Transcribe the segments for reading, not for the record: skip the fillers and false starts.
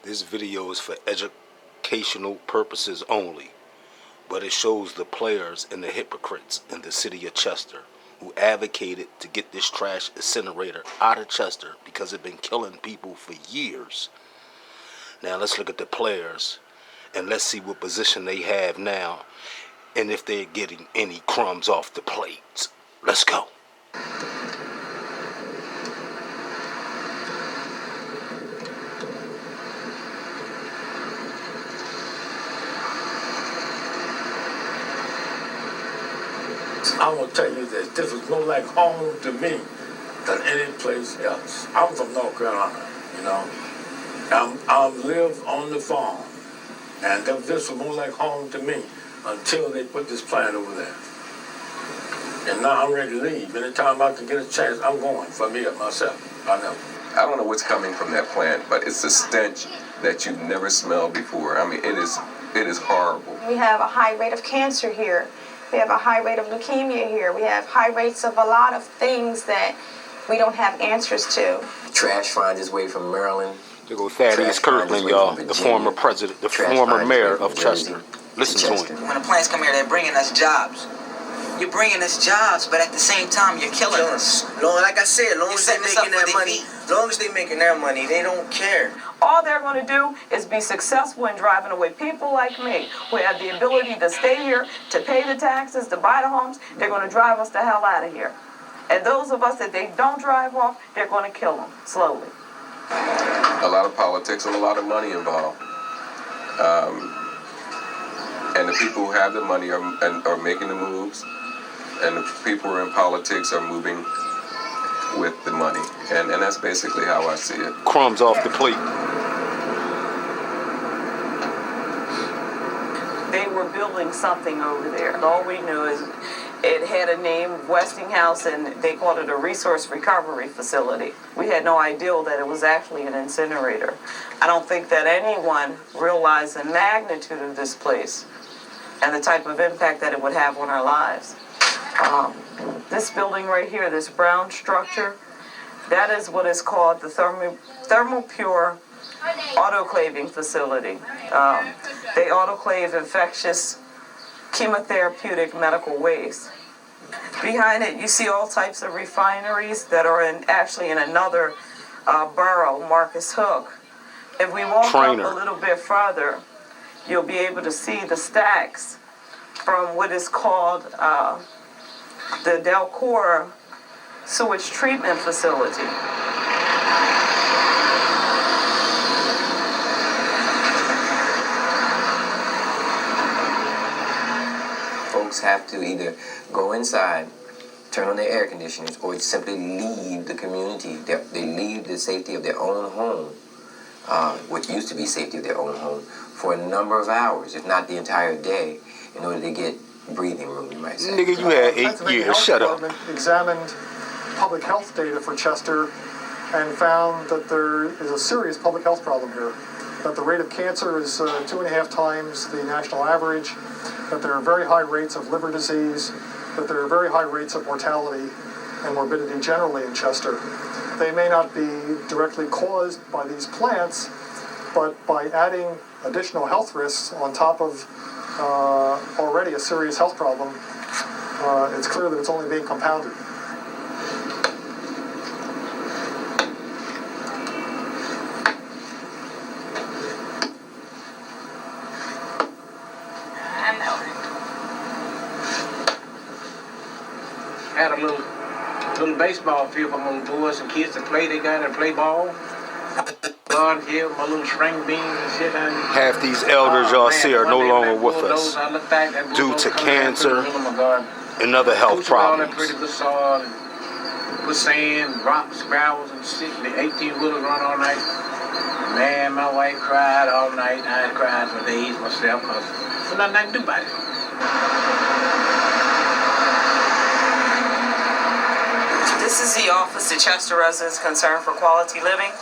This video is for educational purposes only, but it shows the players and the hypocrites in the city of Chester who advocated to get this trash incinerator out of Chester because it's been killing people for years. Now let's look at the players and let's see what position they have now and if they're getting any crumbs off the plates. Let's go. I'm gonna tell you this was more like home to me than any place else. I'm from North Carolina, you know. I live on the farm, and this was more like home to me until they put this plant over there. And now I'm ready to leave. Anytime I can get a chance, I'm going for me myself. I know. I don't know what's coming from that plant, but it's a stench that you've never smelled before. I mean, it is horrible. We have a high rate of cancer here. We have a high rate of leukemia here. We have high rates of a lot of things that we don't have answers to. Trash finds its way from Maryland. There goes Thaddeus Kirkland, y'all, the former president, the former mayor of Chester. Listen to him. When the plants come here, they're bringing us jobs. You're bringing us jobs, but at the same time, you're killing us. Like I said, long as they're making their money, they don't care. All they're going to do is be successful in driving away people like me who have the ability to stay here, to pay the taxes, to buy the homes. They're going to drive us the hell out of here. And those of us that they don't drive off, they're going to kill them slowly. A lot of politics and a lot of money involved. And the people who have the money are making the moves, and the people who are in politics are moving with the money. And that's basically how I see it. Crumbs off the plate. They were building something over there. All we knew is it had a name, Westinghouse, and they called it a resource recovery facility. We had no idea that it was actually an incinerator. I don't think that anyone realized the magnitude of this place and the type of impact that it would have on our lives. This building right here, this brown structure, that is what is called the Thermopure autoclaving facility. They autoclave infectious chemotherapeutic medical waste. Behind it, you see all types of refineries that are actually in another borough, Marcus Hook. If we walk up a little bit further, you'll be able to see the stacks from what is called the Delcor sewage treatment facility. Folks have to either go inside, turn on their air conditioners, or simply leave the community. They leave the safety of their own home, what used to be safety of their own home, for a number of hours, if not the entire day, in order to get breathing room, you might say. Nigga, you had 8 years. Shut up. Examined public health data for Chester and found that there is a serious public health problem here. That the rate of cancer is 2.5 times the national average. That there are very high rates of liver disease. That there are very high rates of mortality and morbidity generally in Chester. They may not be directly caused by these plants, but by adding additional health risks on top of already a serious health problem, it's clear that it's only being compounded. I know. Had a little baseball field for my boys and kids to play. They got to play ball. Garden here, my little string beans and shit. Half these elders y'all see are no longer with us due to cancer and other health problems. Pretty good soil and put sand, rocks, gravels, and shit. The 18-wheelers run all night. Man, my wife cried all night. I cried for days myself because there's nothing I can do about it. This is the Office of Chester Residents Concerned for Quality Living.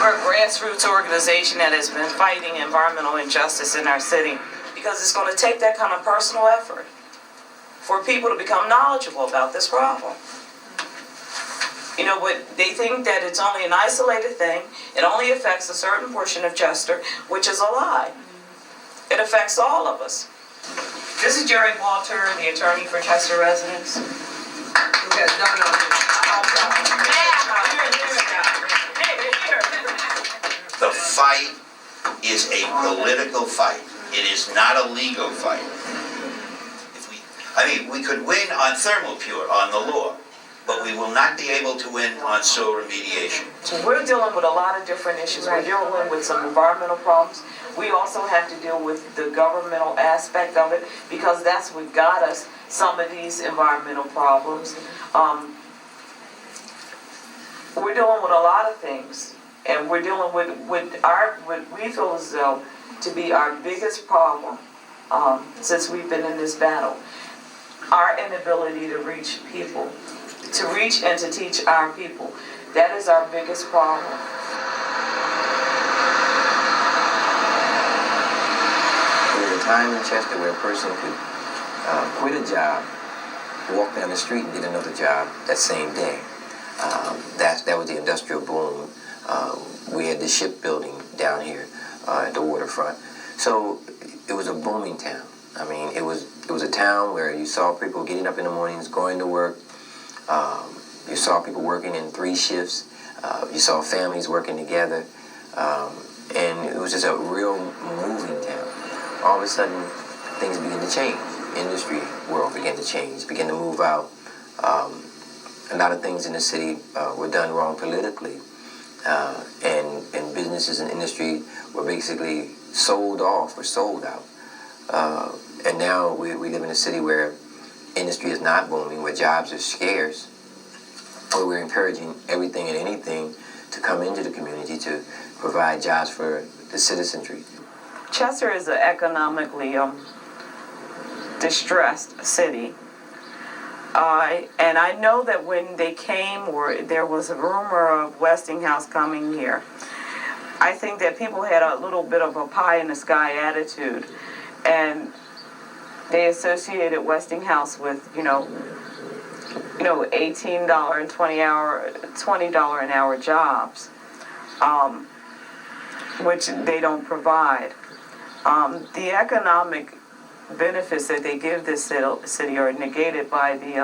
We're a grassroots organization that has been fighting environmental injustice in our city because it's going to take that kind of personal effort for people to become knowledgeable about this problem. You know, but they think that it's only an isolated thing. It only affects a certain portion of Chester, which is a lie. It affects all of us. This is Jerry Walter, the attorney for Chester residents. Who has done on it. The fight is a political fight. It is not a legal fight. We could win on Thermopure, on the law, but we will not be able to win on soil remediation. So we're dealing with a lot of different issues. We're dealing with some environmental problems. We also have to deal with the governmental aspect of it, because that's what got us some of these environmental problems. We're dealing with a lot of things, and we're dealing with what we feel as though to be our biggest problem since we've been in this battle. Our inability to reach people, to reach and to teach our people. That is our biggest problem. There was a time in Chester where a person could quit a job, walk down the street and get another job that same day. That was the industrial boom. We had the shipbuilding down here at the waterfront. So it was a booming town. I mean, it was a town where you saw people getting up in the mornings, going to work. You saw people working in 3 shifts. You saw families working together. And it was just a real moving town. All of a sudden, things began to change. Industry world began to change, began to move out. A lot of things in the city were done wrong politically. And businesses and industry were basically sold off or sold out. And now we live in a city where industry is not booming, where jobs are scarce, where we're encouraging everything and anything to come into the community to provide jobs for the citizenry. Chester is an economically distressed city. And I know that when they came, or there was a rumor of Westinghouse coming here, I think that people had a little bit of a pie-in-the-sky attitude. And they associated Westinghouse with, $18 and $20 an hour jobs, which they don't provide. The economic benefits that they give this city are negated by the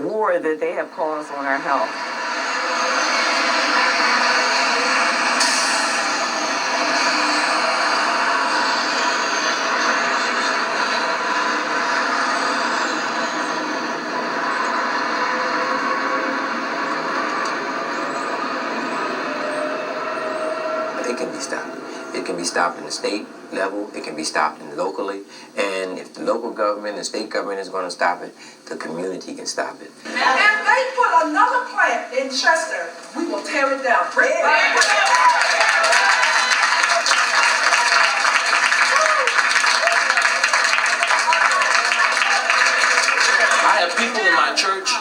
war that they have caused on our health. It can be stopped. It can be stopped in the state level. It can be stopped locally. And if the local government and state government is going to stop it, the community can stop it. If they put another plant in Chester, we will tear it down. I have people in my church.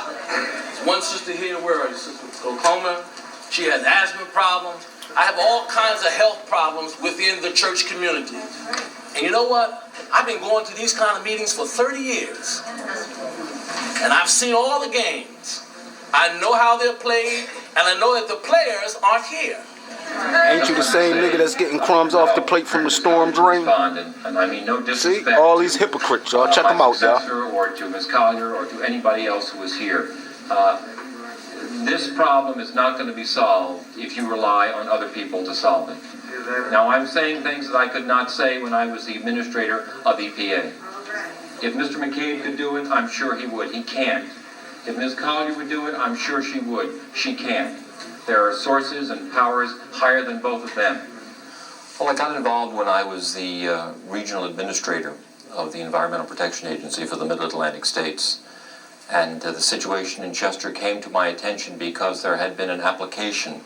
One sister here, where is Sister Oklahoma? She has asthma problems. I have all kinds of health problems within the church community. And you know what? I've been going to these kind of meetings for 30 years. And I've seen all the games. I know how they're played, and I know that the players aren't here. Ain't you the same nigga that's getting crumbs off the plate from the storm drain? And I mean no disrespect. See, all these hypocrites, y'all. Check them out, y'all. Or to Ms. Collier or to anybody else who is here. This problem is not going to be solved if you rely on other people to solve it. Now, I'm saying things that I could not say when I was the administrator of EPA. If Mr. McCabe could do it, I'm sure he would. He can't. If Ms. Collier would do it, I'm sure she would. She can't. There are sources and powers higher than both of them. Well, I got involved when I was the regional administrator of the Environmental Protection Agency for the Mid-Atlantic states. And the situation in Chester came to my attention because there had been an application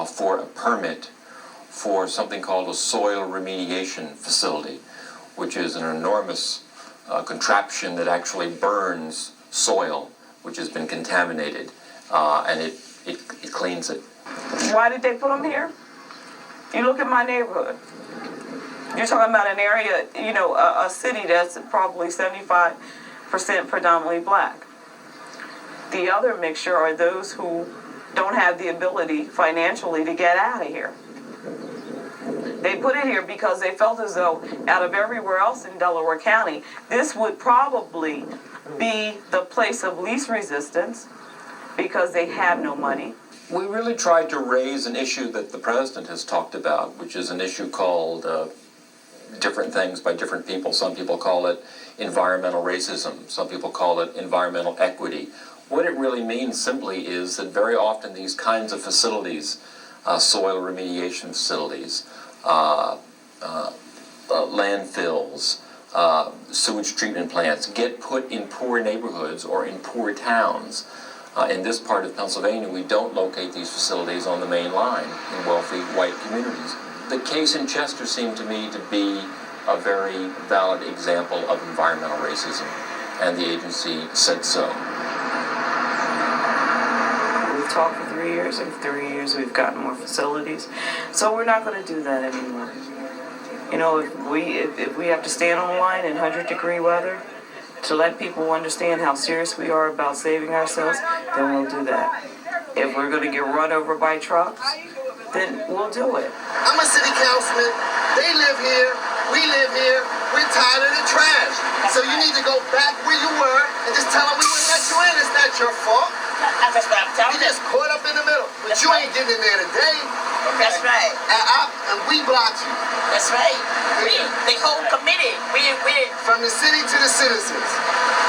for a permit for something called a soil remediation facility, which is an enormous contraption that actually burns soil which has been contaminated, and it cleans it. Why did they put them here? You look at my neighborhood. You're talking about an area, a city that's probably 75% predominantly black. The other mixture are those who don't have the ability financially to get out of here. They put it here because they felt as though out of everywhere else in Delaware County, this would probably be the place of least resistance because they have no money. We really tried to raise an issue that the president has talked about, which is an issue called different things by different people. Some people call it environmental racism. Some people call it environmental equity. What it really means simply is that very often these kinds of facilities, soil remediation facilities, landfills, sewage treatment plants, get put in poor neighborhoods or in poor towns. In this part of Pennsylvania, we don't locate these facilities on the main line in wealthy white communities. The case in Chester seemed to me to be a very valid example of environmental racism, and the agency said so. We've talked for 3 years, and for 3 years we've gotten more facilities, so we're not going to do that anymore. You know, if we have to stand on the line in 100-degree weather to let people understand how serious we are about saving ourselves, then we'll do that. If we're going to get run over by trucks, then we'll do it. I'm a city councilman. They live here. We live here. We're tired of the trash. So you need to go back where you were and just tell them we wouldn't let you in. It's not your fault. That's what I'm telling you. You just caught up in the middle. But you ain't getting in there today. That's right. And we blocked you. That's right. The whole committee. We From the city to the citizens.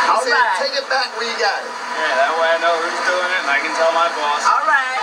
All said, right. take it back where you got it. Yeah, that way I know who's doing it and I can tell my boss. All right.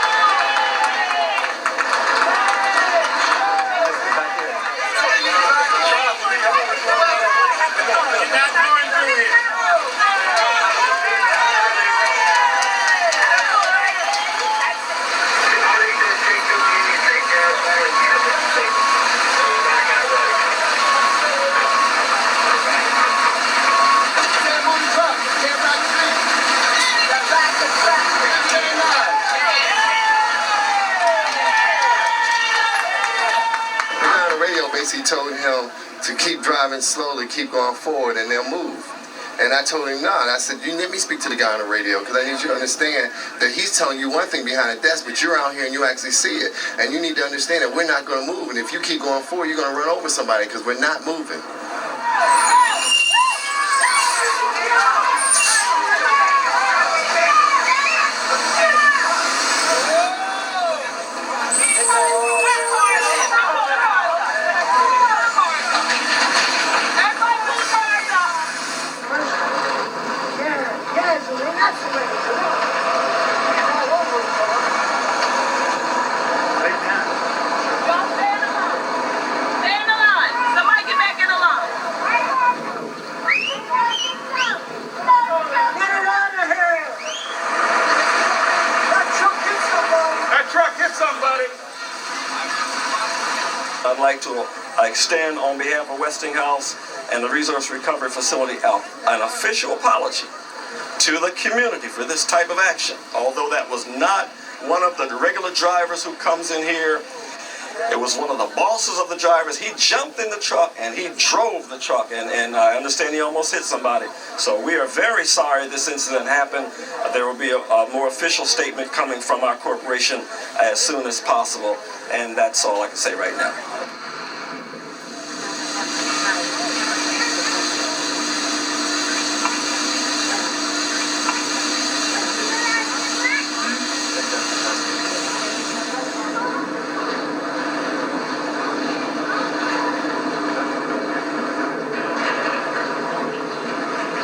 Basically told him to keep driving slowly, keep going forward, and they'll move. And I told him, no. And I said, you let me speak to the guy on the radio, because I need you to understand that he's telling you one thing behind the desk, but you're out here and you actually see it. And you need to understand that we're not going to move. And if you keep going forward, you're going to run over somebody, because we're not moving. I'd like to extend on behalf of Westinghouse and the Resource Recovery Facility an official apology to the community for this type of action. Although that was not one of the regular drivers who comes in here, it was one of the bosses of the drivers. He jumped in the truck and he drove the truck, and I understand he almost hit somebody. So we are very sorry this incident happened. There will be a more official statement coming from our corporation as soon as possible, and that's all I can say right now.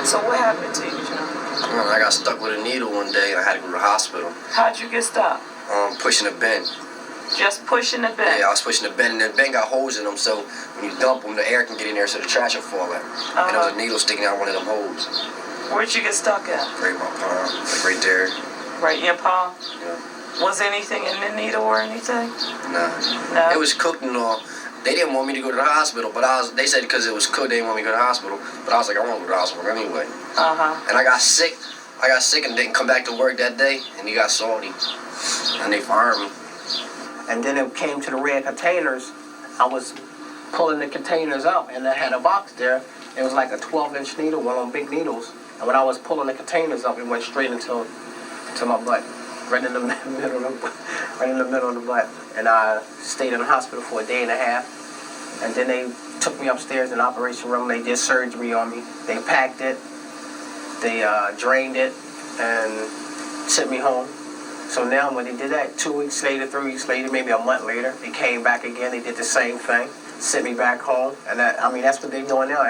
So what happened to you, John? I got stuck with a needle one day and I had to go to the hospital. How'd you get stuck? Pushing a bin. Just pushing the bin? Yeah, I was pushing the bin, and the bin got holes in them, so when you dump them, the air can get in there so the trash will fall out. And there was a needle sticking out of one of them holes. Where'd you get stuck at? Right in my palm, like right there. Right in your palm? Yeah. Was anything in the needle or anything? Nah. No? It was cooked and all. They didn't want me to go to the hospital, but they said because it was cooked, they didn't want me to go to the hospital. But I was like, I want to go to the hospital anyway. And I got sick. And didn't come back to work that day, and he got salty. And they fired me. And then it came to the red containers. I was pulling the containers up, and I had a box there. It was like a 12-inch needle, one of them big needles. And when I was pulling the containers up, it went straight into to my butt, right in the middle of the butt. And I stayed in the hospital for a day and a half. And then they took me upstairs in the operation room. They did surgery on me. They packed it. They drained it and sent me home. So now when they did that, 2 weeks later, 3 weeks later, maybe a month later, they came back again. They did the same thing, sent me back home. And that's what they're doing now.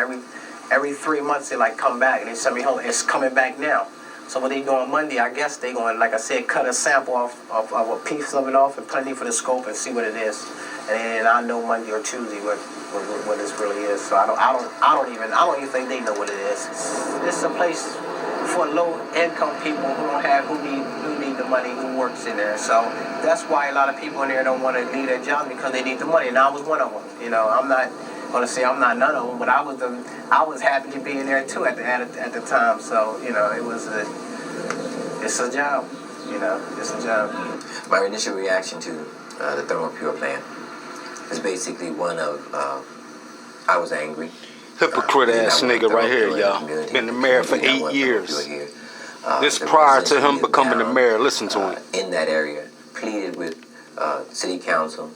Every 3 months, they come back and they send me home. It's coming back now. So what they do on Monday, I guess they going, like I said, cut a sample off of a piece of it off and put it in for the scope and see what it is. And then I know Monday or Tuesday what this really is. So I don't even think they know what it is. This is a place for low-income people who need the money, who works in there. So that's why a lot of people in there don't want to leave their job, because they need the money. And I was one of them. I'm not going to say I'm not none of them, but I was happy to be in there too at the time. So it's a job. It's a job. My initial reaction to the Thermopure plan is basically one of I was angry. Hypocrite ass nigga right here, y'all. Been the mayor for 8 years. This prior to him becoming the mayor. Listen to him. In that area, pleaded with city council.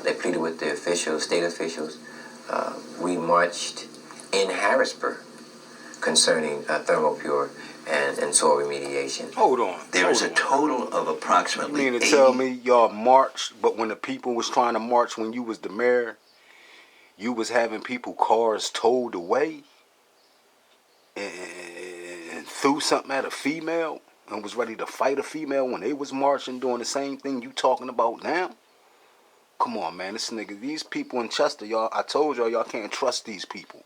They pleaded with the officials, state officials. We marched in Harrisburg concerning Thermopure and soil remediation. Hold on. There is a total of approximately You mean to tell me y'all marched, but when the people was trying to march when you was the mayor, you was having people cars towed away and threw something at a female and was ready to fight a female when they was marching doing the same thing you talking about now? Come on, man. This nigga, these people in Chester, y'all, I told y'all can't trust these people.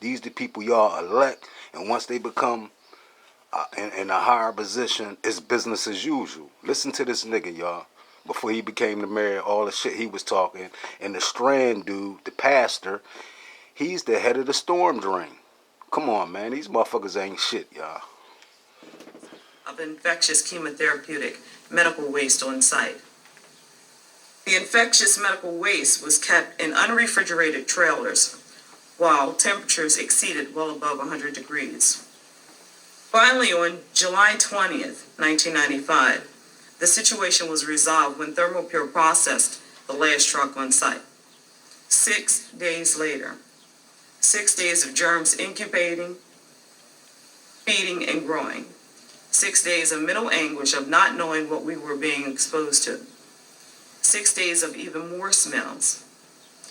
These the people y'all elect, and once they become in a higher position, it's business as usual. Listen to this nigga, y'all. Before he became the mayor, all the shit he was talking. And the Strand dude, the pastor, he's the head of the storm drain. Come on, man. These motherfuckers ain't shit, y'all. Of infectious chemotherapeutic medical waste on site. The infectious medical waste was kept in unrefrigerated trailers while temperatures exceeded well above 100 degrees. Finally, on July 20th, 1995, the situation was resolved when Thermopure processed the last truck on site. 6 days later, 6 days of germs incubating, feeding, and growing. 6 days of mental anguish of not knowing what we were being exposed to. 6 days of even more smells.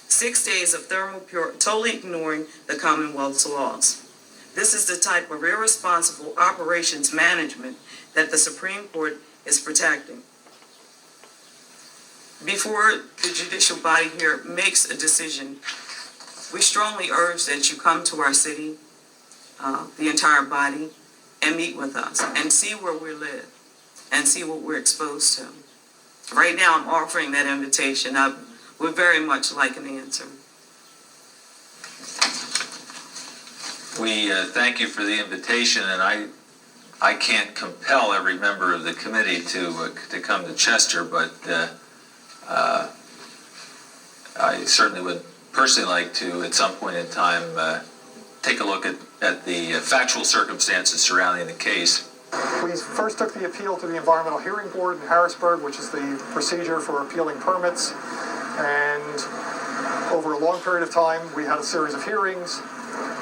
6 days of Thermopure totally ignoring the Commonwealth's laws. This is the type of irresponsible operations management that the Supreme Court is protecting. Before the judicial body here makes a decision, we strongly urge that you come to our city, the entire body, and meet with us and see where we live and see what we're exposed to. Right now, I'm offering that invitation. I would very much like an answer. We thank you for the invitation, and I can't compel every member of the committee to come to Chester, but I certainly would personally like to, at some point in time, take a look at the factual circumstances surrounding the case. We first took the appeal to the Environmental Hearing Board in Harrisburg, which is the procedure for appealing permits. And over a long period of time, we had a series of hearings,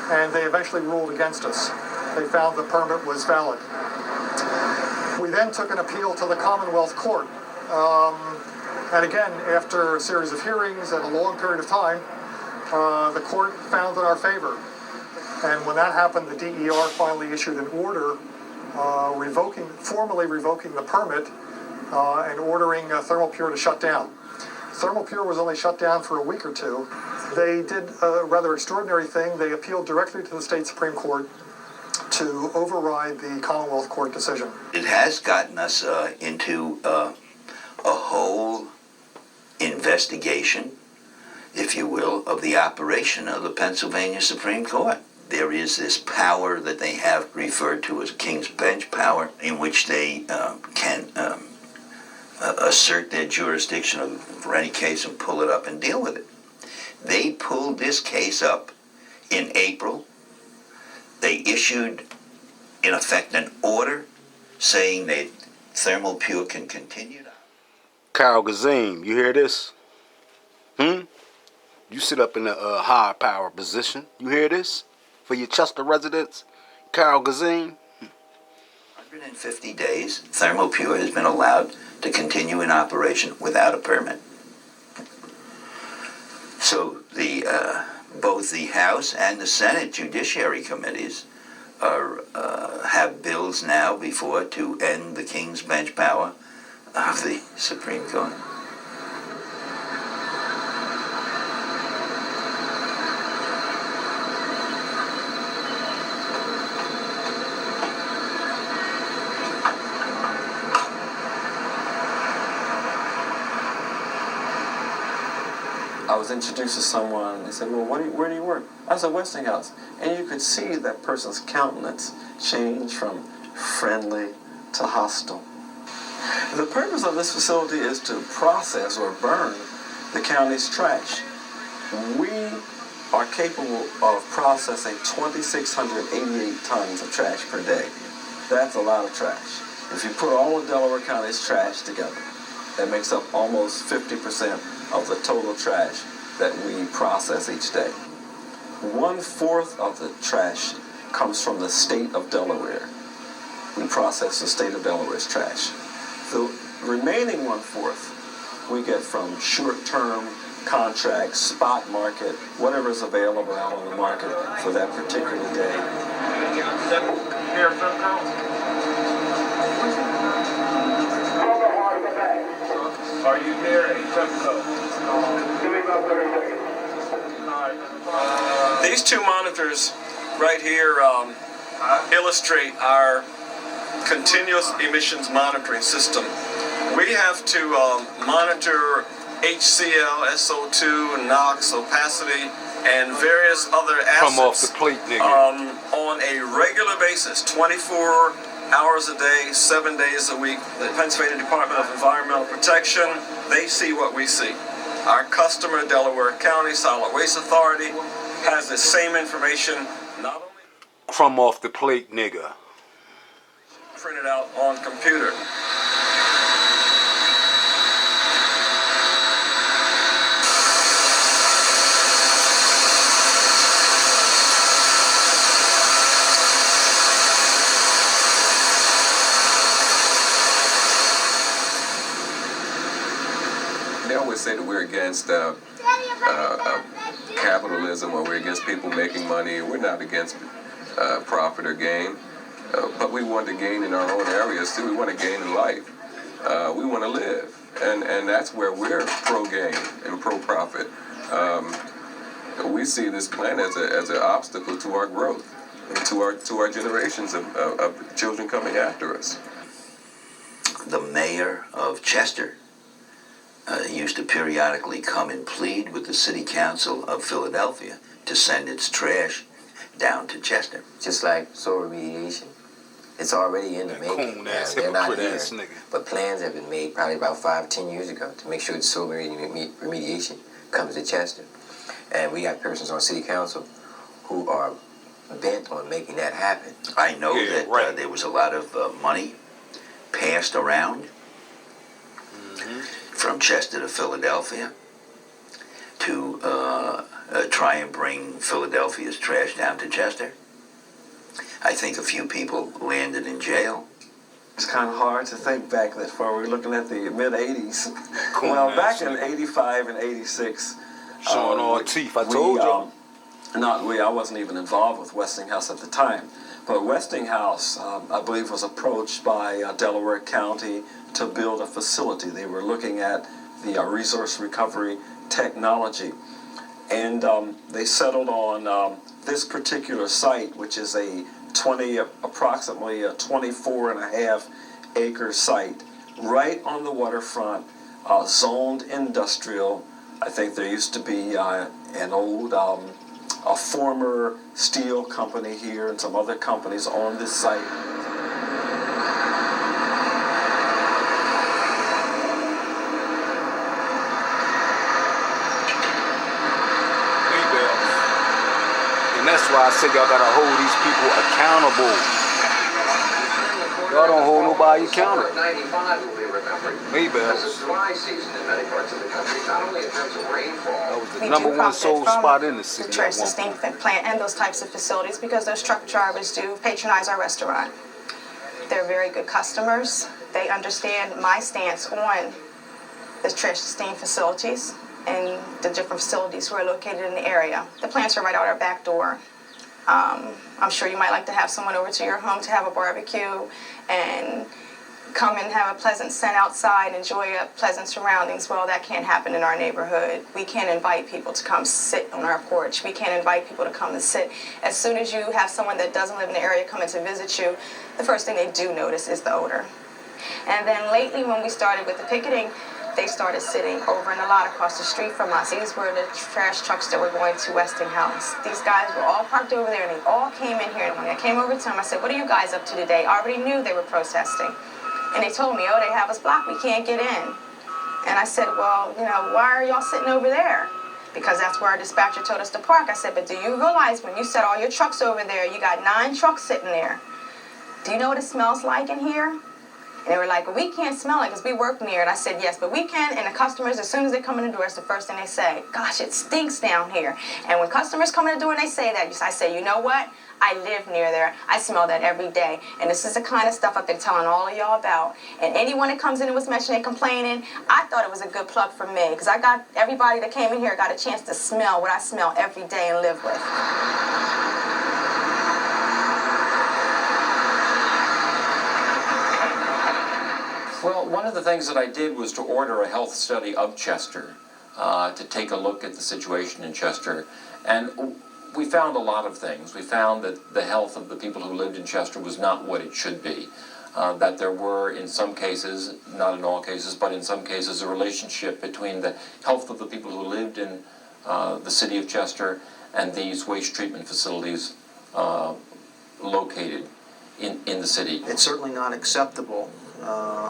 and they eventually ruled against us. They found the permit was valid. We then took an appeal to the Commonwealth Court. And again, after a series of hearings and a long period of time, the court found in our favor. And when that happened, the DER finally issued an order formally revoking the permit and ordering Thermopure to shut down. Thermopure was only shut down for a week or two. They did a rather extraordinary thing. They appealed directly to the state Supreme Court to override the Commonwealth Court decision. It has gotten us into a whole investigation, if you will, of the operation of the Pennsylvania Supreme Court. There is this power that they have referred to as King's Bench power, in which they can assert their jurisdiction for any case and pull it up and deal with it. They pulled this case up in April. They issued, in effect, an order saying that Thermal Pure can continue to... Carol Gazim, you hear this? You sit up in a high power position. You hear this? For your Chester residents, Carol Gazim. 150 days, Thermal Pure has been allowed to continue in operation without a permit. So both the House and the Senate Judiciary Committees have bills now before to end the King's bench power of the Supreme Court. I was introduced to someone. They said, well, where do you work? I said, Westinghouse. And you could see that person's countenance change from friendly to hostile. The purpose of this facility is to process or burn the county's trash. We are capable of processing 2,688 tons of trash per day. That's a lot of trash. If you put all of Delaware County's trash together, that makes up almost 50% of the total trash that we process each day. 1/4 of the trash comes from the state of Delaware. We process the state of Delaware's trash. The remaining 1/4 we get from short-term contracts, spot market, whatever's available out on the market for that particular day. Are you there? These two monitors right here illustrate our continuous emissions monitoring system. We have to monitor HCl, SO2, NOx, opacity, and various other acids Come off the plate, nigga. On a regular basis, 24 hours a day, 7 days a week. The Pennsylvania Department of Environmental Protection, they see what we see. Our customer, Delaware County Solid Waste Authority, has the same information, not only Crumb off the plate, nigga. printed out on computer. They always say that we're against capitalism, or we're against people making money. We're not against profit or gain, but we want to gain in our own areas too. We want to gain in life. We want to live, and that's where we're pro-gain and pro-profit. We see this plan as an obstacle to our growth, and to our generations of children coming after us. The mayor of Chester used to periodically come and plead with the city council of Philadelphia to send its trash down to Chester. Just like soil remediation, it's already in the making. They're not here, but plans have been made probably about 5-10 years ago to make sure the soil remediation comes to Chester. And we got persons on city council who are bent on making that happen. I know that there was a lot of money passed around from Chester to Philadelphia to try and bring Philadelphia's trash down to Chester. I think a few people landed in jail. It's kind of hard to think back that far. We're looking at the mid-'80s. Well, back in '85 and '86, showing all teeth. I told you. I wasn't even involved with Westinghouse at the time. But Westinghouse, I believe, was approached by Delaware County to build a facility. They were looking at the resource recovery technology. And they settled on this particular site, which is approximately a 24.5-acre site, right on the waterfront, zoned industrial. I think there used to be an old, a former steel company here and some other companies on this site. And that's why I said y'all gotta hold these people accountable. Y'all don't hold nobody accountable. Maybe. That was the number one soul spot in the city. The trash sustainment plant and those types of facilities, because those truck drivers do patronize our restaurant. They're very good customers. They understand my stance on the trash sustainment facilities and the different facilities who are located in the area. The plants are right out our back door. I'm sure you might like to have someone over to your home to have a barbecue and come and have a pleasant scent outside, enjoy a pleasant surroundings. Well, that can't happen in our neighborhood. We can't invite people to come sit on our porch. We can't invite people to come and sit. As soon as you have someone that doesn't live in the area coming to visit you, the first thing they do notice is the odor. And then lately, when we started with the picketing, they started sitting over in a lot across the street from us. These were the trash trucks that were going to Westinghouse. These guys were all parked over there, and they all came in here. And when I came over to them, I said, "What are you guys up to today?" I already knew they were protesting. And they told me, "Oh, they have us blocked. We can't get in." And I said, "Well, why are y'all sitting over there?" Because that's where our dispatcher told us to park. I said, "But do you realize when you set all your trucks over there, you got 9 trucks sitting there? Do you know what it smells like in here?" And they were like, "Well, we can't smell it because we work near it." I said, "Yes, but we can." And the customers, as soon as they come in the door, it's the first thing they say, "Gosh, it stinks down here." And when customers come in the door and they say that, I say, "You know what? I live near there. I smell that every day." And this is the kind of stuff I've been telling all of y'all about. And anyone that comes in and was mentioning complaining, I thought it was a good plug for me, because I got everybody that came in here got a chance to smell what I smell every day and live with. Well, one of the things that I did was to order a health study of Chester, to take a look at the situation in Chester. And we found a lot of things. We found that the health of the people who lived in Chester was not what it should be. That there were, in some cases, not in all cases, but in some cases, a relationship between the health of the people who lived in the city of Chester and these waste treatment facilities located in the city. It's certainly not acceptable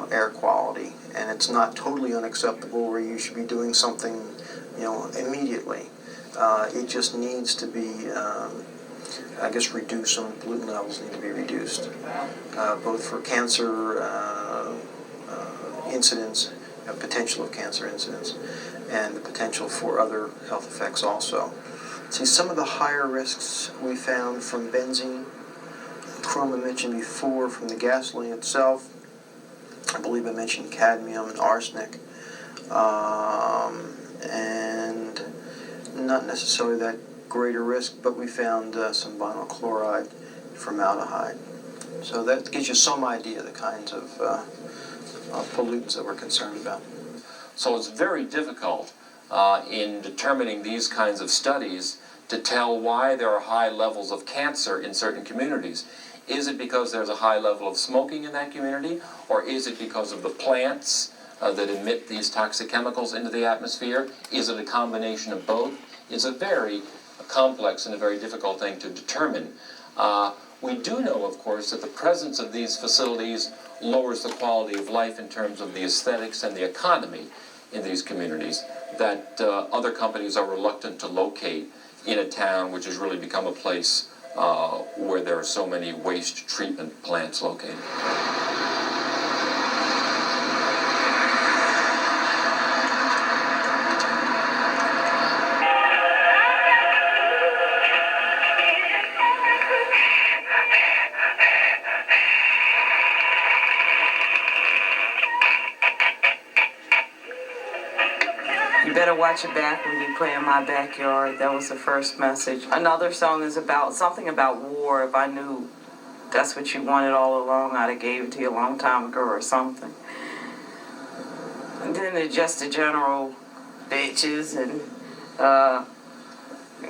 air quality, and it's not totally unacceptable where you should be doing something, immediately. It just needs to be, reduced. Some pollutant levels need to be reduced, both for cancer incidents, potential of cancer incidents, and the potential for other health effects also. See, some of the higher risks we found from benzene, chrome I mentioned before, from the gasoline itself. I believe I mentioned cadmium and arsenic, and not necessarily that greater risk, but we found some vinyl chloride, formaldehyde. So that gives you some idea of the kinds of pollutants that we're concerned about. So it's very difficult in determining these kinds of studies to tell why there are high levels of cancer in certain communities. Is it because there's a high level of smoking in that community, or is it because of the plants that emit these toxic chemicals into the atmosphere? Is it a combination of both? It's a very complex and a very difficult thing to determine. We do know, of course, that the presence of these facilities lowers the quality of life in terms of the aesthetics and the economy in these communities, that other companies are reluctant to locate in a town which has really become a place where there are so many waste treatment plants located. You better watch your back when you play in my backyard. That was the first message. Another song is about something about war. If I knew that's what you wanted all along, I'd have gave it to you a long time ago or something. And then there's just the general bitches and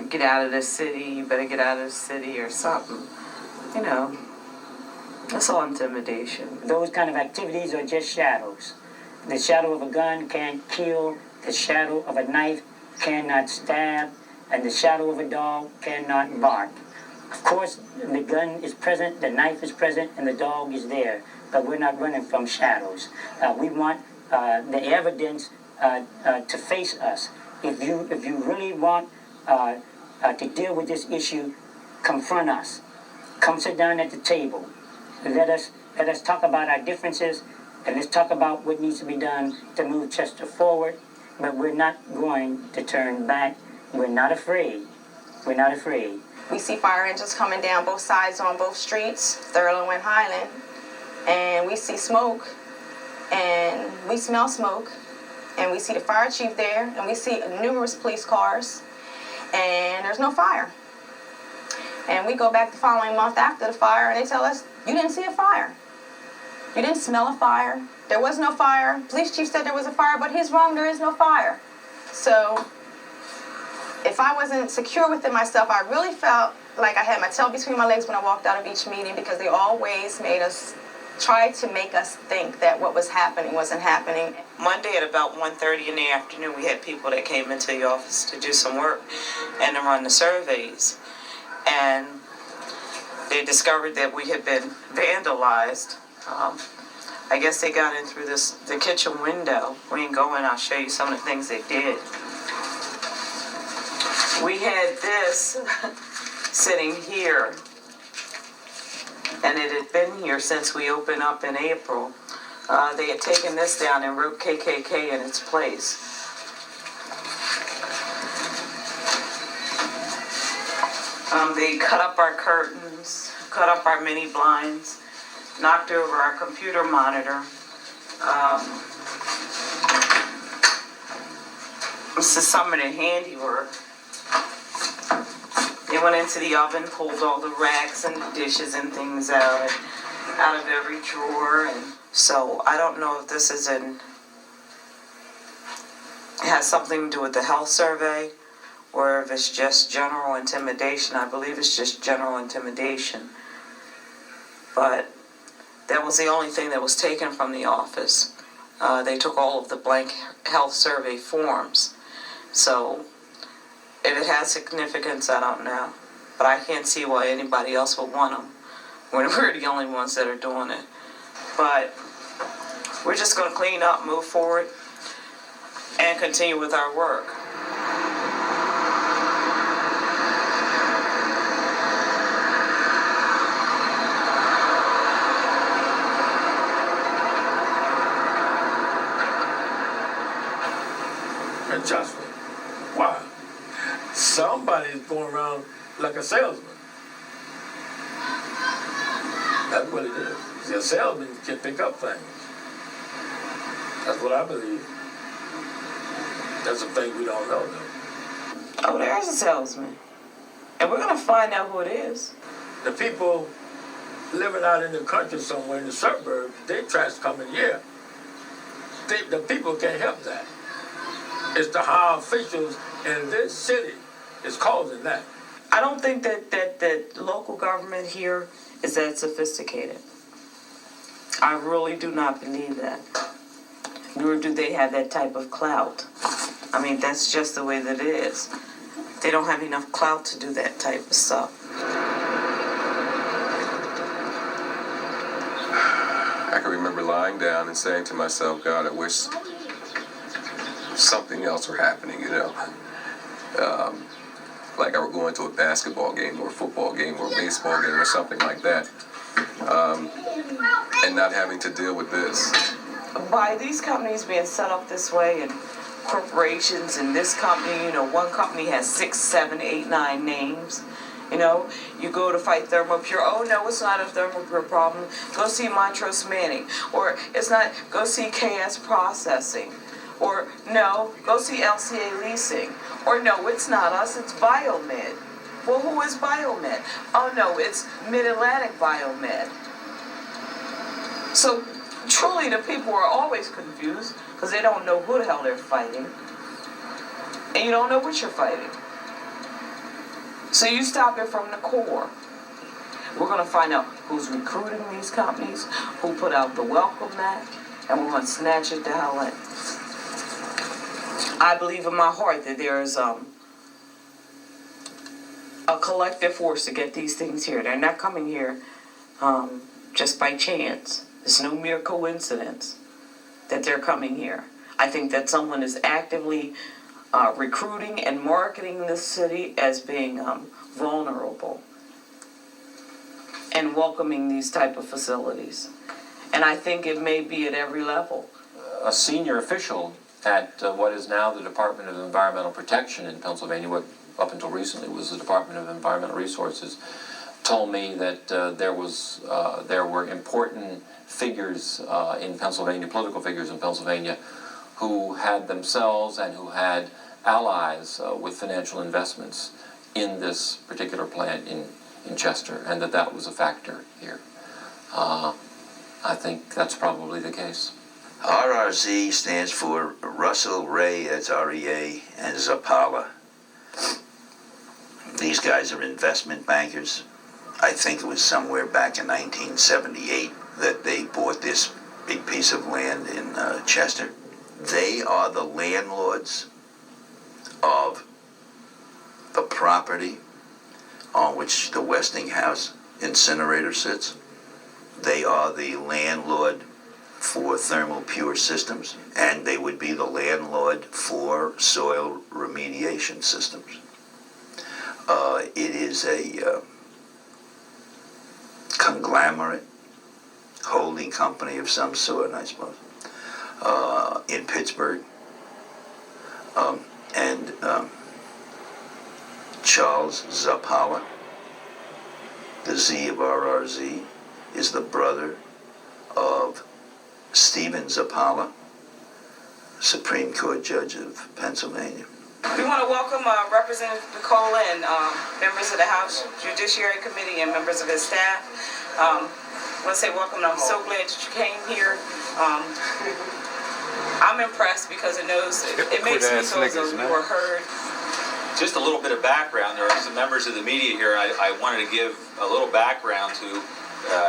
get out of the city. You better get out of the city or something. That's all intimidation. Those kind of activities are just shadows. The shadow of a gun can't kill. The shadow of a knife cannot stab, and the shadow of a dog cannot bark. Of course, the gun is present, the knife is present, and the dog is there, but we're not running from shadows. We want the evidence to face us. If you really want to deal with this issue, confront us. Come sit down at the table. Let us let us talk about our differences, and let's talk about what needs to be done to move Chester forward. But we're not going to turn back. We're not afraid. We're not afraid. We see fire engines coming down both sides on both streets, Thurlow and Highland, and we see smoke, and we smell smoke, and we see the fire chief there, and we see numerous police cars, and there's no fire. And we go back the following month after the fire, and they tell us, you didn't see a fire. You didn't smell a fire. There was no fire. Police chief said there was a fire, but he's wrong, there is no fire. So if I wasn't secure within myself, I really felt like I had my tail between my legs when I walked out of each meeting, because they always tried to make us think that what was happening wasn't happening. Monday at about 1:30 in the afternoon, we had people that came into the office to do some work and to run the surveys. And they discovered that we had been vandalized. I guess they got in through the kitchen window. We can go in, I'll show you some of the things they did. We had this sitting here, and it had been here since we opened up in April. They had taken this down and wrote KKK in its place. They cut up our curtains, cut up our mini blinds, knocked over our computer monitor. This is some of the handiwork. They went into the oven, pulled all the racks and the dishes and things out of every drawer. And so I don't know if this has something to do with the health survey, or if it's just general intimidation. I believe it's just general intimidation. But that was the only thing that was taken from the office. They took all of the blank health survey forms. So if it has significance, I don't know. But I can't see why anybody else would want them when we're the only ones that are doing it. But we're just going to clean up, move forward, and continue with our work. And trust me, why? Somebody's going around like a salesman. That's what it is. See, a salesman can pick up things. That's what I believe. That's a thing we don't know, though. Oh, there's a salesman. And we're going to find out who it is. The people living out in the country somewhere in the suburbs, their trash coming here. The people can't help that. It's the high officials in this city is causing that. I don't think that local government here is that sophisticated. I really do not believe that. Nor do they have that type of clout. I mean, that's just the way that it is. They don't have enough clout to do that type of stuff. I can remember lying down and saying to myself, God, I wish something else were happening, you know. Like I were going to a basketball game or a football game or a baseball game or something like that. And not having to deal with this. By these companies being set up this way, and corporations and this company, you know, one company has 6, 7, 8, 9 names. You know, you go to fight Thermopure. Oh, no, it's not a Thermopure problem. Go see Montrose Manning. Or it's not, go see KS Processing. Or no, go see LCA Leasing. Or no, it's not us, it's Biomed. Well, who is Biomed? Oh no, it's Mid-Atlantic Biomed. So truly the people are always confused because they don't know who the hell they're fighting. And you don't know what you're fighting. So you stop it from the core. We're going to find out who's recruiting these companies, who put out the welcome mat, and we're going to snatch it the hell in. I believe in my heart that there is a collective force to get these things here. They're not coming here just by chance. It's no mere coincidence that they're coming here. I think that someone is actively recruiting and marketing this city as being vulnerable and welcoming these type of facilities. And I think it may be at every level. A senior official at what is now the Department of Environmental Protection in Pennsylvania, what up until recently was the Department of Environmental Resources, told me that there were important figures in Pennsylvania, political figures in Pennsylvania, who had themselves and who had allies with financial investments in this particular plant in Chester, and that was a factor here. I think that's probably the case. RRZ stands for Russell, Ray, that's REA, and Zapala. These guys are investment bankers. I think it was somewhere back in 1978 that they bought this big piece of land in Chester. They are the landlords of the property on which the Westinghouse incinerator sits. They are the landlord for Thermal Pure Systems, and they would be the landlord for soil remediation systems. It is a conglomerate, holding company of some sort, I suppose, in Pittsburgh. And Charles Zapala, the Z of RRZ, is the brother of Stephen Zapala, Supreme Court Judge of Pennsylvania. We want to welcome Representative Nicola and members of the House Judiciary Committee and members of his staff. I want to say welcome, and I'm so glad that you came here. I'm impressed because it makes me feel as though you were heard. Just a little bit of background. There are some members of the media here. I wanted to give a little background to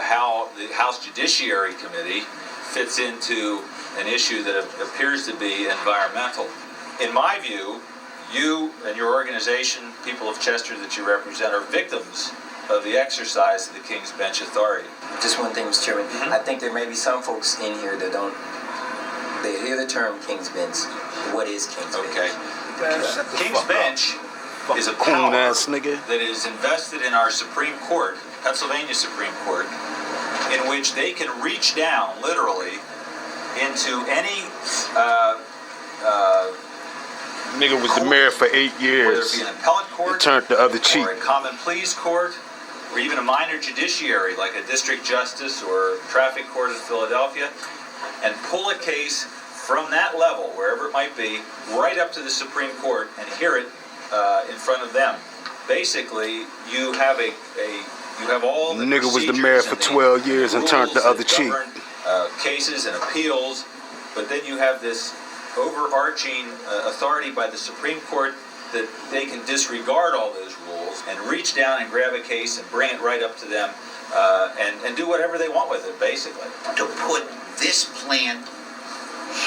how the House Judiciary Committee fits into an issue that appears to be environmental. In my view, you and your organization, people of Chester that you represent, are victims of the exercise of the King's Bench authority. Just one thing, Mr. Chairman. I think there may be some folks in here that they hear the term King's Bench. What is King's Bench? Okay. King's Bench is a power that is invested in our Supreme Court, Pennsylvania Supreme Court, in which they can reach down, literally, into any Nigga was the mayor for 8 years. Whether it be an appellate court, turned the other cheek. or a common pleas court, or even a minor judiciary like a district justice or traffic court in Philadelphia, and pull a case from that level, wherever it might be, right up to the Supreme Court and hear it in front of them. Basically, you have all the nigga was the mayor for 12 years and turned the other cheek. Cases and appeals, but then you have this overarching authority by the Supreme Court that they can disregard all those rules and reach down and grab a case and bring it right up to them and do whatever they want with it, basically. To put this plant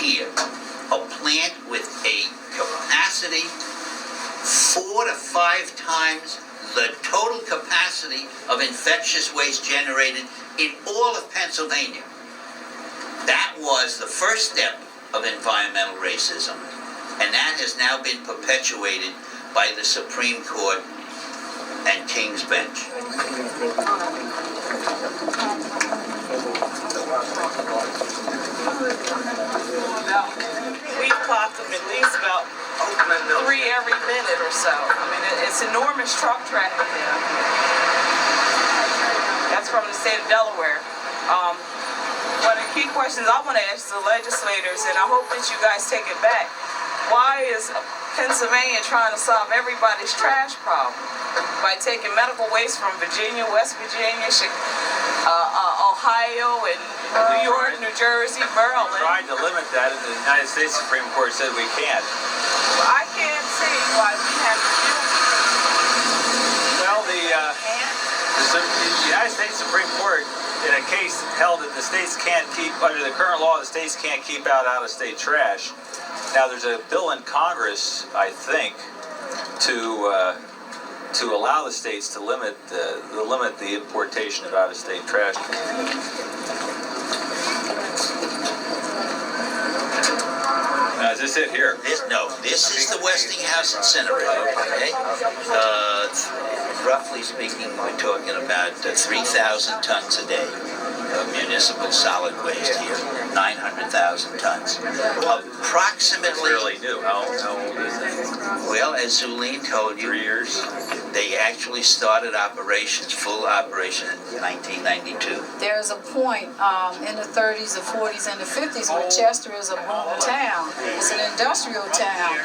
here, a plant with a capacity 4 to 5 times the total capacity of infectious waste generated in all of Pennsylvania. That was the first step of environmental racism, and that has now been perpetuated by the Supreme Court and King's Bench. We've clocked them at least about 3 every minute or so. I mean, it's enormous truck traffic there. That's from the state of Delaware. One of the key questions I want to ask the legislators, and I hope that you guys take it back, why is Pennsylvania trying to solve everybody's trash problem by taking medical waste from Virginia, West Virginia, Ohio, and New York, New Jersey, Maryland? We tried to limit that, and the United States Supreme Court said we can't. Well, I can't see why we have to do it. Well, the United States Supreme Court, in a case held that the states can't keep, under the current law, the states can't keep out-of-state trash. Now, there's a bill in Congress, I think, to allow the states to limit the importation of out-of-state trash. As I sit here. This is the Westinghouse incinerator, okay? Roughly speaking, we're talking about 3,000 tons a day. of municipal solid waste here, 900,000 tons. Approximately. Fairly new. How old is that? Well, as Zulene told you, 3 years. they actually started operations, full operation in 1992. There's a point in the 30s, the 40s, and the 50s where Chester is a boom town. It's an industrial town.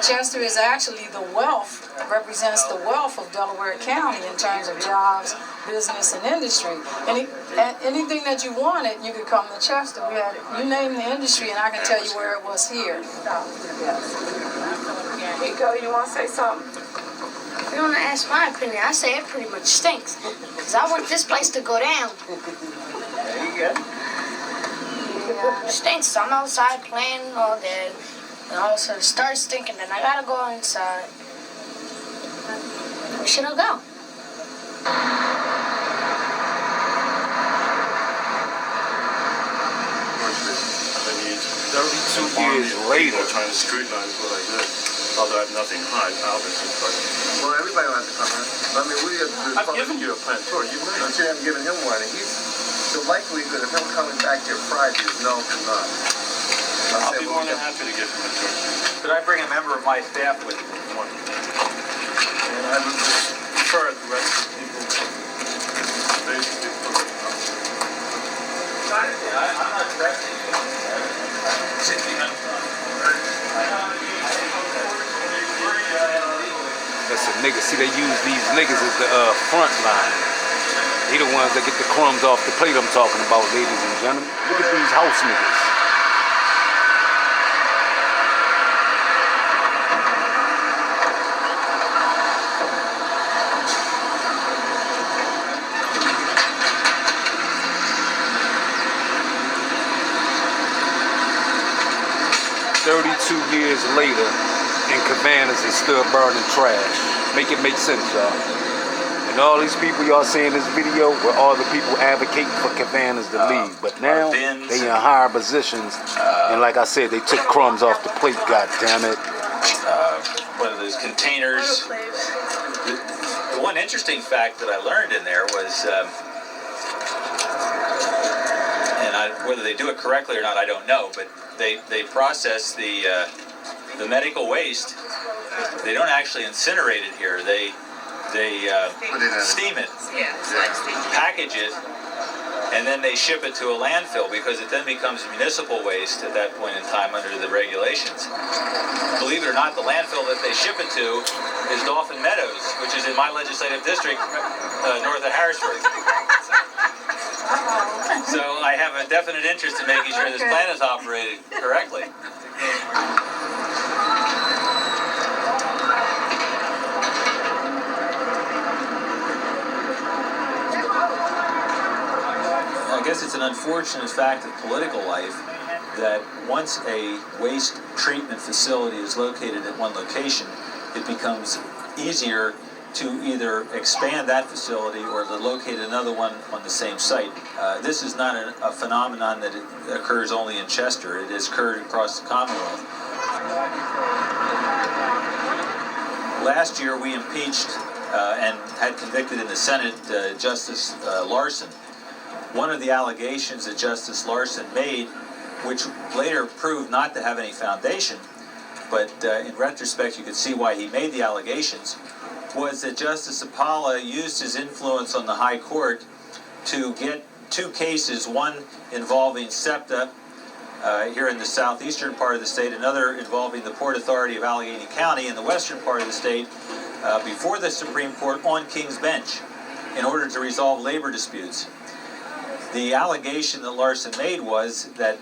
Chester is actually the wealth, represents the wealth of Delaware County in terms of jobs, business, and industry. Anything that you wanted, you could come to Chester. We had, you name the industry, and I can tell you where it was here. Nico, you want to say something? If you want to ask my opinion, I say it pretty much stinks. Because I want this place to go down. There you go. It stinks. I'm outside playing all day. And all of a sudden it starts stinking. Then I got to go inside. Where should I go? Years later. Trying to scrutinize what I did. Although I have nothing to hide, obviously. Well, everybody will have to come in. I mean, we have to. I've given you a plan tour. You haven't given him one. And the likelihood of him coming back here Friday is no to none. I'll be more than happy to give him a tour. Could I bring a member of my staff with me? And I would prefer the rest of the people. I'm not correcting you. Listen, niggas, see, they use these niggas as the front line. They the ones that get the crumbs off the plate I'm talking about, ladies and gentlemen. Look at these house niggas. Years later, and Cabanas is still burning trash. Make it make sense, y'all. And all these people y'all see in this video were all the people advocating for Cabanas to leave. But now they in higher positions, and like I said, they took crumbs off the plate. God damn it! One of those containers. The one interesting fact that I learned in there was, whether they do it correctly or not, I don't know, but they process the medical waste. They don't actually incinerate it here. They steam it, package it, and then they ship it to a landfill because it then becomes municipal waste at that point in time under the regulations. Believe it or not, the landfill that they ship it to is Dolphin Meadows, which is in my legislative district north of Harrisburg. So I have a definite interest in making sure this plant is operated correctly. I guess it's an unfortunate fact of political life that once a waste treatment facility is located at one location, it becomes easier to either expand that facility or to locate another one on the same site. This is not a phenomenon that occurs only in Chester. It has occurred across the Commonwealth. Last year we impeached and had convicted in the Senate Justice Larson. One of the allegations that Justice Larson made, which later proved not to have any foundation, but in retrospect you could see why he made the allegations, was that Justice Apala used his influence on the High Court to get two cases, one involving SEPTA here in the southeastern part of the state, another involving the Port Authority of Allegheny County in the western part of the state, before the Supreme Court on King's Bench in order to resolve labor disputes. The allegation that Larson made was that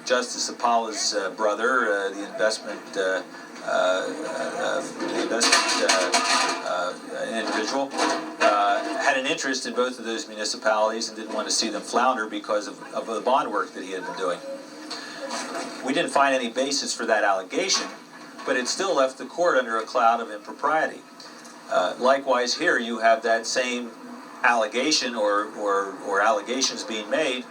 Justice Apala's brother, the investment individual, had an interest in both of those municipalities and didn't want to see them flounder because of the bond work that he had been doing. We didn't find any basis for that allegation, but it still left the court under a cloud of impropriety. Likewise here, you have that same allegation or allegations being made.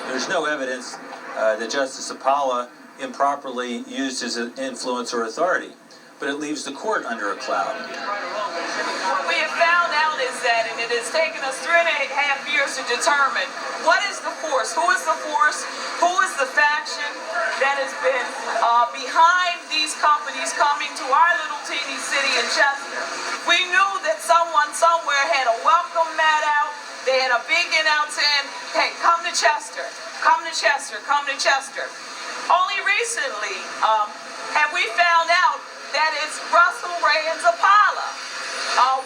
There's no evidence that Justice Apala improperly used his influence or authority, but it leaves the court under a cloud. What we have found out is is that, and it has taken us 3.5 years to determine what is the force, who is the force, who is the faction that has been behind these companies coming to our little teeny city in Chester. We knew that someone somewhere had a welcome mat out. They had a big in-out saying, hey, come to Chester, come to Chester, come to Chester. Only recently have we found out that it's Russell Ray and Zapala,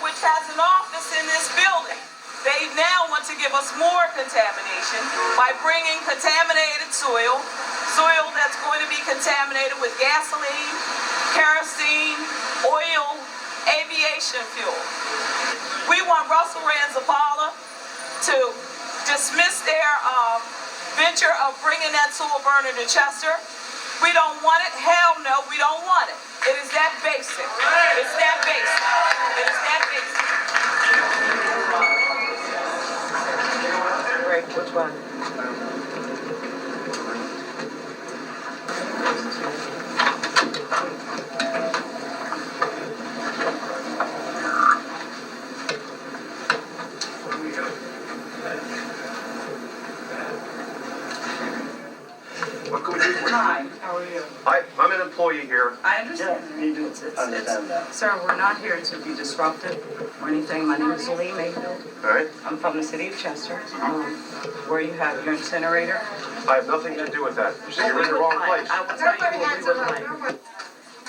which has an office in this building. They now want to give us more contamination by bringing contaminated soil that's going to be contaminated with gasoline, kerosene, oil, aviation fuel. We want Russell Ray and Zapala to dismiss their venture of bringing that sewer burner to Chester. We don't want it. Hell no, we don't want it. It is that basic. It's that basic. It is that basic. Great. Which one? What can we do for you? Hi, how are you? I'm an employee here. I understand. You do understand that. Sir, we're not here to be disruptive or anything. My name is Lee Mayfield. All right? I'm from the city of Chester, where you have your incinerator. I have nothing to do with that. So you're in the wrong place. I will tell you what we would like.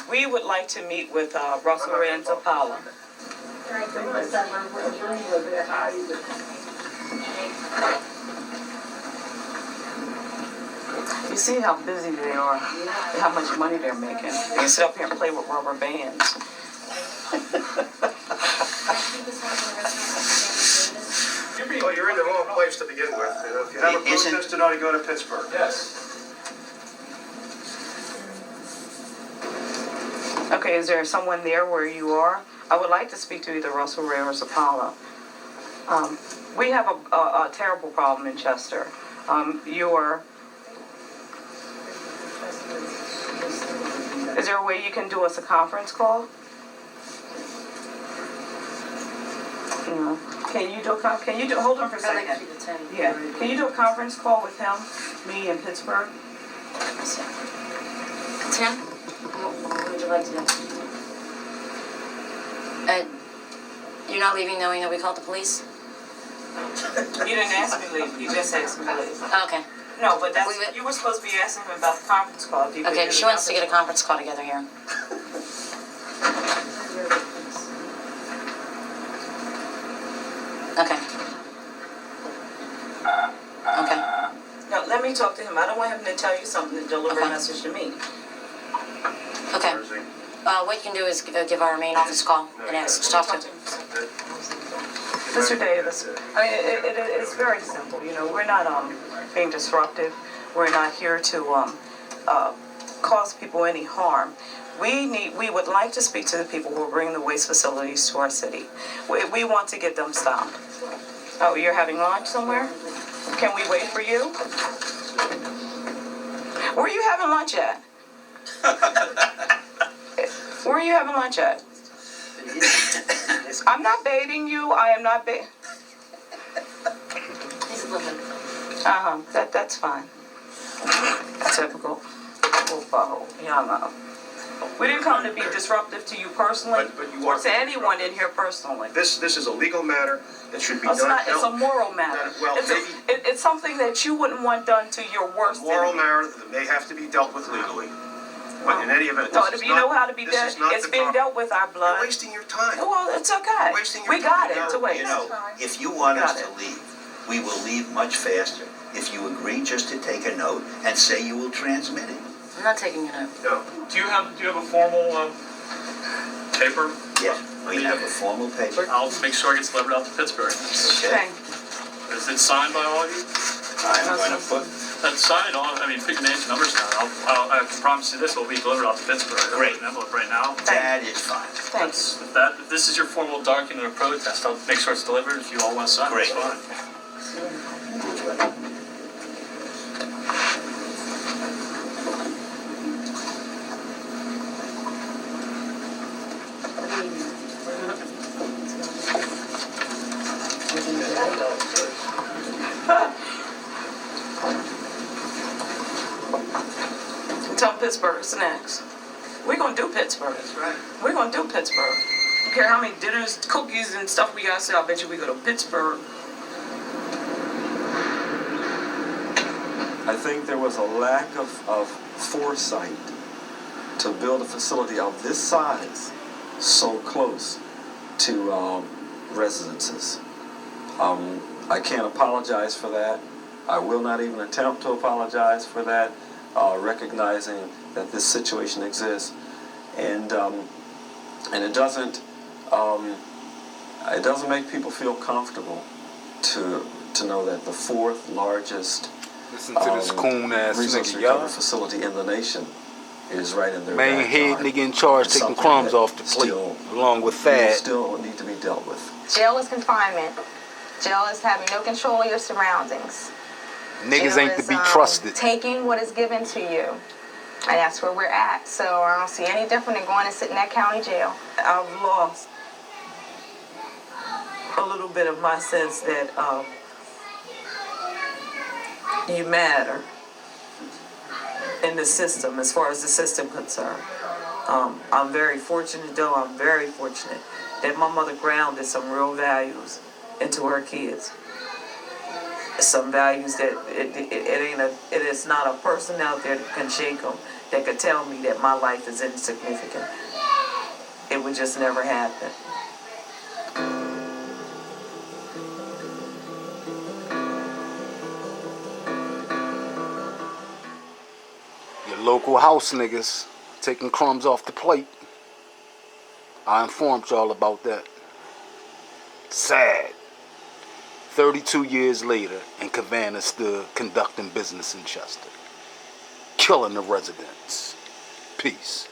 We would like to meet with Russell Ray and Zapala. You see how busy they are, how much money they're making. They can sit up here and play with rubber bands. Well, you're in the wrong place to begin with. You know, if you have a protest, you ought to go to Pittsburgh. Yes. Okay, is there someone there where you are? I would like to speak to either Russell Ray or Zapala. We have a terrible problem in Chester. Is there a way you can do us a conference call? No. Hold on for a second. Yeah. Can you do a conference call with him, me in Pittsburgh? Tim, what would you like to do? You're not leaving knowing that we called the police? You didn't ask me to leave. You just asked me to leave. Okay. No, but you were supposed to be asking him about the conference call. Okay, she wants to get a conference call together here. Okay. Okay. Now, let me talk to him. I don't want him to tell you something to deliver a message to me. Okay. What you can do is give our main office a call and ask to talk to him. Mr. Davis, I mean, it's very simple. You know, we're not being disruptive. We're not here to cause people any harm. We would like to speak to the people who are bringing the waste facilities to our city. We want to get them stopped. Oh, you're having lunch somewhere? Can we wait for you? Where are you having lunch at? Where are you having lunch at? I'm not baiting you. I am not baiting. He's looking. That's fine. Typical. Yeah, we didn't come to be disruptive to you personally, or to anyone in here personally. This is a legal matter. It should be It's done. not. It's a moral matter. Well, it's something that you wouldn't want done to your worst enemy. moral matter that may have to be dealt with legally. But in any event, No, you know how to be dealt. It's being dealt with our blood. You're wasting your time. Well, it's okay. We got it to waste. You know, if you want us to leave, we will leave much faster if you agree just to take a note and say you will transmit it. I'm not taking a note. No. Do you have a formal paper? Yes, we have a formal paper. I'll make sure it gets delivered out to Pittsburgh. Okay. Is it signed by all of you? I'm going to put. Sign it on. I mean, put your names and numbers down. I can promise you this will be delivered out to Pittsburgh. Great. An envelope right now. That is fine. Thanks. If this is your formal document of protest, I'll make sure it's delivered. If you all want to sign it, it's fine. Pittsburgh's next. We're gonna do Pittsburgh. That's right. We're gonna do Pittsburgh. I don't care how many dinners, cookies, and stuff we gotta sell. I bet you we go to Pittsburgh. I think there was a lack of foresight to build a facility of this size so close to residences. I can't apologize for that. I will not even attempt to apologize for that, recognizing that this situation exists, and it doesn't make people feel comfortable to know that the fourth largest Listen to this coon-ass resource nigga, recovery y'all. facility in the nation is right in their Main head backyard. nigga in charge It's taking something crumbs that off the plate, still along with Thad. still need to be dealt with. Jail is confinement. Jail is having no control of your surroundings. Niggas Jail ain't to is, be trusted. Taking what is given to you. And that's where we're at. So I don't see any different than going and sit in that county jail. I've lost a little bit of my sense that you matter in the system, as far as the system concerned. I'm very fortunate, though. I'm very fortunate that my mother grounded some real values into her kids. Some values that it is not a person out there that can shake them, that could tell me that my life is insignificant. It would just never happen. Your local house niggas taking crumbs off the plate. I informed y'all about that. Sad. 32 years later, and Cavanna still conducting business in Chester. Killing the residents. Peace.